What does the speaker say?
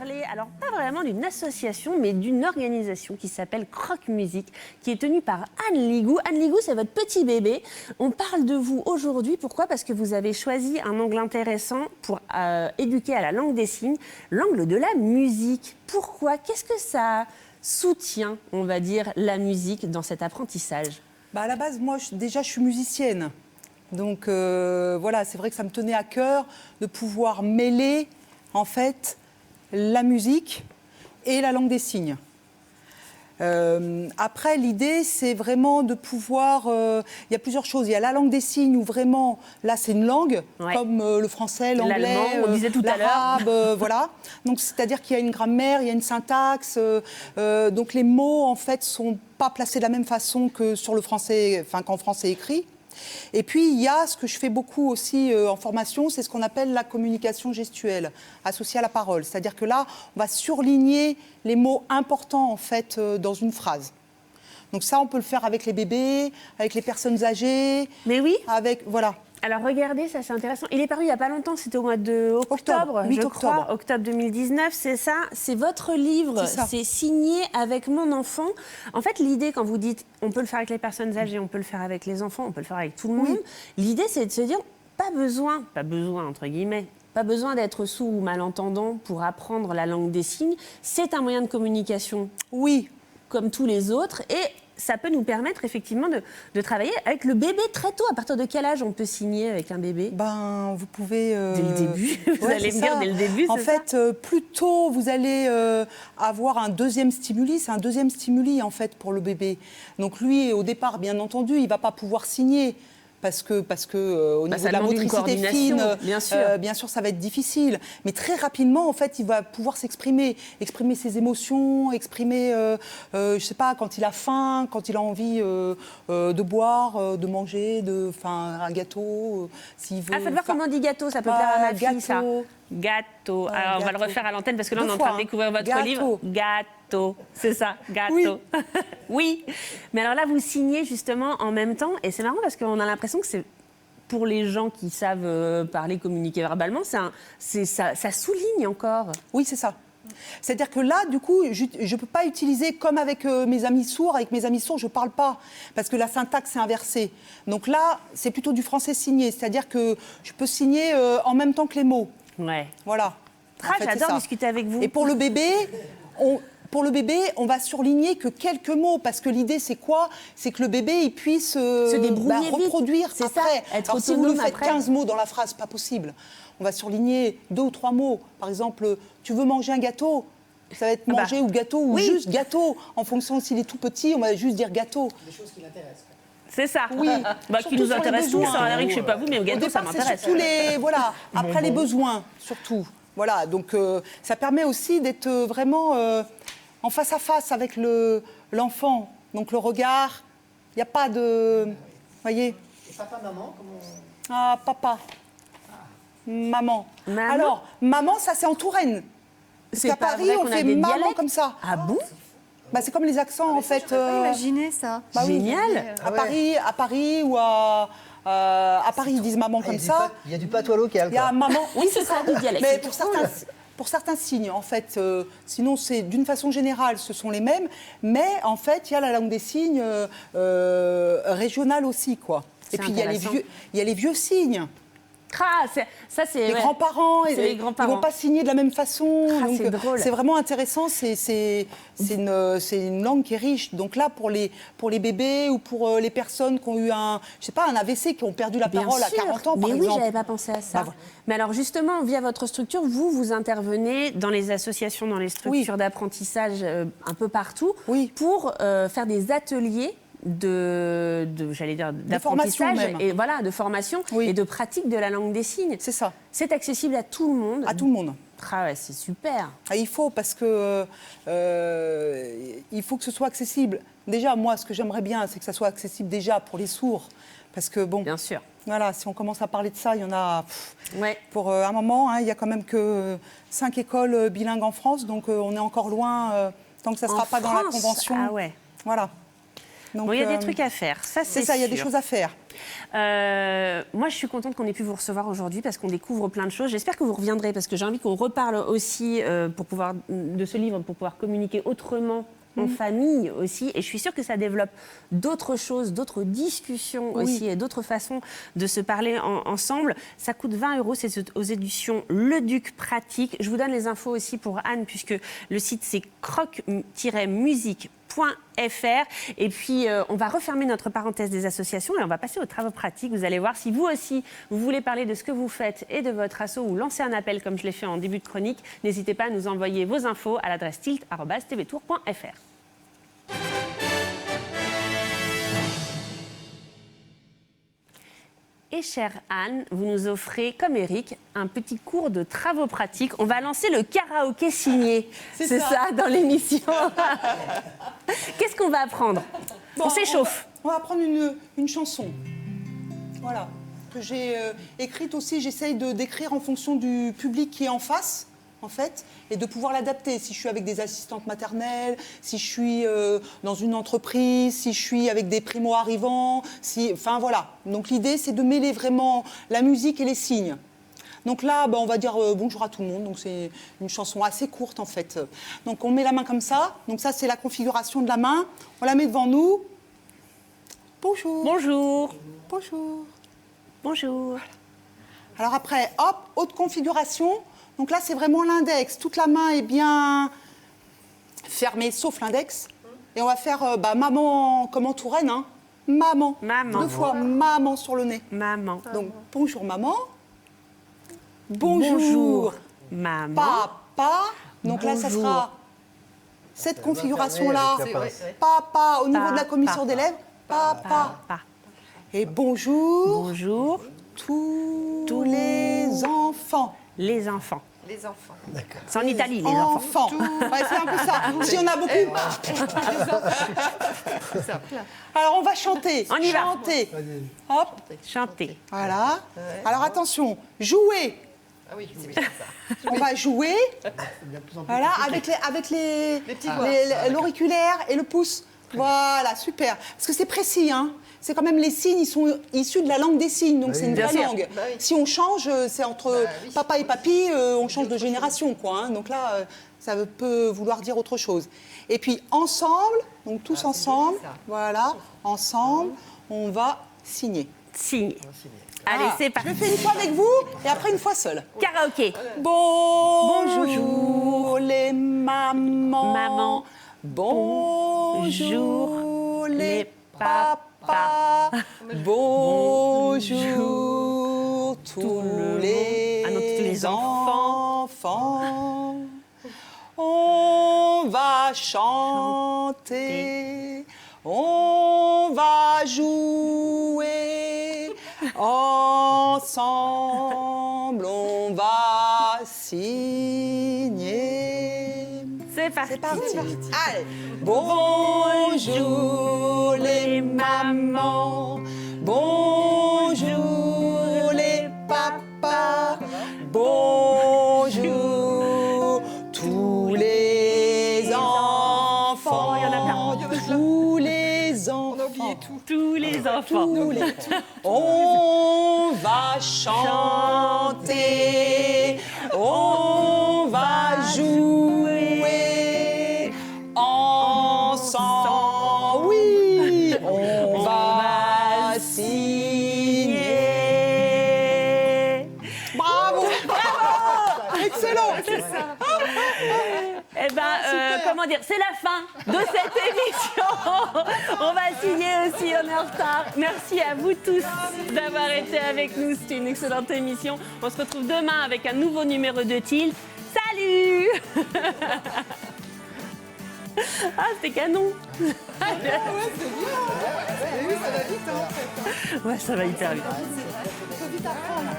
parler, alors pas vraiment d'une association, mais d'une organisation qui s'appelle Croque Musique, qui est tenue par Anne Ligou. Anne Ligou, c'est votre petit bébé. On parle de vous aujourd'hui. Pourquoi ? Parce que vous avez choisi un angle intéressant pour éduquer à la langue des signes, l'angle de la musique. Pourquoi ? Qu'est-ce que ça soutient, on va dire, la musique dans cet apprentissage ? À la base, moi, déjà, je suis musicienne. Donc, voilà, c'est vrai que ça me tenait à cœur de pouvoir mêler, en fait, la musique et la langue des signes. Après, l'idée, c'est vraiment de pouvoir... il y a plusieurs choses. Il y a la langue des signes où vraiment, là, c'est une langue, comme le français, l'anglais, on disait tout à l'arabe, voilà. Donc, c'est-à-dire qu'il y a une grammaire, il y a une syntaxe. Donc, les mots, en fait, sont pas placés de la même façon que sur le français, enfin, qu'en français écrit. Et puis, il y a ce que je fais beaucoup aussi en formation, c'est ce qu'on appelle la communication gestuelle, associée à la parole. C'est-à-dire que là, on va surligner les mots importants, en fait, dans une phrase. Donc ça, on peut le faire avec les bébés, avec les personnes âgées. Mais oui. Voilà. Alors regardez, ça c'est intéressant. Il est paru il n'y a pas longtemps, c'était au mois d'octobre, je crois, octobre 2019, c'est ça. C'est votre livre, c'est signé avec mon enfant. En fait, l'idée, quand vous dites, on peut le faire avec les personnes âgées, on peut le faire avec les enfants, on peut le faire avec tout le monde. L'idée, c'est de se dire, pas besoin entre guillemets, pas besoin d'être sourd ou malentendant pour apprendre la langue des signes. C'est un moyen de communication, comme tous les autres, et ça peut nous permettre effectivement de travailler avec le bébé très tôt. À partir de quel âge on peut signer avec un bébé ? Vous pouvez... Dès le début, vous allez me dire dès le début, en fait, plus tôt vous allez avoir un deuxième stimuli. C'est un deuxième stimuli, en fait, pour le bébé. Donc lui, au départ, bien entendu, il ne va pas pouvoir signer. Parce que au niveau de la motricité fine, bien sûr, ça va être difficile. Mais très rapidement, en fait, il va pouvoir s'exprimer, exprimer ses émotions, exprimer, je sais pas, quand il a faim, quand il a envie de boire, de manger, un gâteau, s'il veut. Faites voir comment on dit gâteau, ça peut plaire à ma fille, ça. Gâteau. Alors, on va le refaire à l'antenne parce que là, on est en train de découvrir votre livre. Gâteau. C'est ça, gâteau. Oui. Mais alors là, vous signez justement en même temps. Et c'est marrant parce qu'on a l'impression que c'est pour les gens qui savent parler, communiquer verbalement, ça souligne encore. Oui, c'est ça. C'est-à-dire que là, du coup, je ne peux pas utiliser comme avec mes amis sourds. Avec mes amis sourds, je ne parle pas parce que la syntaxe est inversée. Donc là, c'est plutôt du français signé. C'est-à-dire que je peux signer en même temps que les mots. Ouais. Voilà. J'adore discuter avec vous. Et pour le bébé, on va surligner que quelques mots, parce que l'idée, c'est quoi ? C'est que le bébé, il puisse se débrouiller reproduire vite. après. Alors, si vous lui faites 15 mots dans la phrase, pas possible. On va surligner 2 ou 3 mots. Par exemple, tu veux manger un gâteau ? Ça va être manger ou gâteau ou juste gâteau. En fonction s'il est tout petit, on va juste dire gâteau. Des choses qui l'intéressent. C'est ça. Oui. Qui nous intéresse tous. Je ne sais pas vous, mais au gâteau, ça m'intéresse. Surtout après les besoins, surtout. Voilà, donc ça permet aussi d'être vraiment en face à face avec l'enfant. Donc le regard, il n'y a pas de... Vous voyez ? Et papa, maman, comment... Ah, papa. Maman. Alors, maman, ça c'est en Touraine. Parce qu'à Paris, on fait maman comme ça. Ah bon ? C'est comme les accents, en fait. Je peux pas imaginer ça. Génial. À Paris ou à Paris, ils disent maman comme ça. Il y a du patois local. Il y a maman. Oui, c'est ça. Du dialecte. Mais pour certains signes, en fait, sinon, c'est d'une façon générale, ce sont les mêmes. Mais en fait, il y a la langue des signes régionale aussi, quoi. Et puis, il y a les vieux signes. C'est les grands-parents, ils ne vont pas signer de la même façon. C'est drôle. C'est vraiment intéressant. C'est une langue qui est riche. Donc là, pour les bébés ou pour les personnes qui ont eu un AVC, qui ont perdu la parole à 40 ans, par exemple. Mais oui, je n'avais pas pensé à ça. Mais alors justement, via votre structure, vous intervenez dans les associations, dans les structures d'apprentissage un peu partout pour faire des ateliers d'apprentissage et de formation et de pratique de la langue des signes. C'est ça. C'est accessible à tout le monde. À tout le monde. C'est super. Il faut, parce que il faut que ce soit accessible. Déjà, moi, ce que j'aimerais bien, c'est que ça soit accessible déjà pour les sourds. Parce que bien sûr. Voilà, si on commence à parler de ça, il y en a pour un moment. Il y a quand même que 5 écoles bilingues en France, donc on est encore loin tant que ça ne sera pas dans la convention. Ah ouais. Voilà. Donc, il y a des trucs à faire, ça c'est ça, il y a des sûr. choses à faire. Moi, je suis contente qu'on ait pu vous recevoir aujourd'hui parce qu'on découvre plein de choses. J'espère que vous reviendrez parce que j'ai envie qu'on reparle aussi de ce livre pour pouvoir communiquer autrement en famille aussi. Et je suis sûre que ça développe d'autres choses, d'autres discussions aussi et d'autres façons de se parler ensemble. Ça coûte 20 €, c'est aux éditions Le Duc Pratique. Je vous donne les infos aussi pour Anne puisque le site c'est croc-musique.fr. Et puis, on va refermer notre parenthèse des associations et on va passer aux travaux pratiques. Vous allez voir si vous aussi, vous voulez parler de ce que vous faites et de votre asso ou lancer un appel comme je l'ai fait en début de chronique. N'hésitez pas à nous envoyer vos infos à l'adresse tilt@tvtour.fr. Et chère Anne, vous nous offrez, comme Eric, un petit cours de travaux pratiques. On va lancer le karaoké signé. C'est ça, dans l'émission. Qu'est-ce qu'on va apprendre? On s'échauffe. On va apprendre une chanson. Voilà. Que j'ai écrite aussi. J'essaye d'écrire en fonction du public qui est en face, en fait, et de pouvoir l'adapter. Si je suis avec des assistantes maternelles, si je suis dans une entreprise, si je suis avec des primo-arrivants, enfin voilà. Donc l'idée, c'est de mêler vraiment la musique et les signes. Donc là, on va dire bonjour à tout le monde. Donc c'est une chanson assez courte en fait. Donc on met la main comme ça. Donc ça, c'est la configuration de la main. On la met devant nous. Bonjour. Bonjour. Bonjour. Bonjour. Alors après, hop, autre configuration. Donc là, c'est vraiment l'index. Toute la main est bien fermée, sauf l'index. Et on va faire maman, comme en Touraine, hein. Maman. Maman. 2 fois maman sur le nez. Maman. Donc bonjour maman. Bonjour. Bonjour, maman. Papa. Donc là, ça Bonjour. sera cette configuration-là. Papa, au niveau de la commission des lèvres. Papa. Papa. Et bonjour. Bonjour. Tous les enfants. Les enfants. Les enfants. D'accord. C'est en Italie, les enfants. Ouais, c'est un peu ça. Si on a beaucoup. Alors, on va chanter. On y va. Chanter. Hop. Chanter. Voilà. Alors, attention. Jouer. Ah oui, c'est bien ça. On va jouer. Voilà, avec l'auriculaire et le pouce. Voilà, super. Parce que c'est précis, hein. C'est quand même les signes, ils sont issus de la langue des signes, donc c'est une vraie langue. Bah oui. Si on change, c'est entre papa et papy, on change de génération, quoi. Hein. Donc là, ça peut vouloir dire autre chose. Et puis ensemble, donc tous ensemble, voilà, ensemble, on va signer. Signer. Allez, c'est parti. Je le fais une fois avec vous et après une fois seule. Karaoké. Bonjour les mamans. Maman. Bonjour les papas. Bonjour tous les enfants. On va chanter, on va jouer, ensemble on va signer. C'est parti. C'est parti. Allez. Bonjour les mamans, bonjour les papas, bonjour tous les enfants. Il y en a plein. Tous les enfants. On a oublié tout. Tous les enfants. On va chanter, on va jouer ensemble. Oui, on va signer. Bravo, bravo, excellent. Eh ben, comment dire, c'est la fin de cette émission. On va signer aussi, on est en retard. Merci à vous tous d'avoir été avec nous. C'était une excellente émission. On se retrouve demain avec un nouveau numéro de Tilt. Salut. Ah, c'était canon. Ouais, c'est bien. Oui, ça va vite, hein, en fait. Ouais, ça va hyper vite. Faut vite apprendre.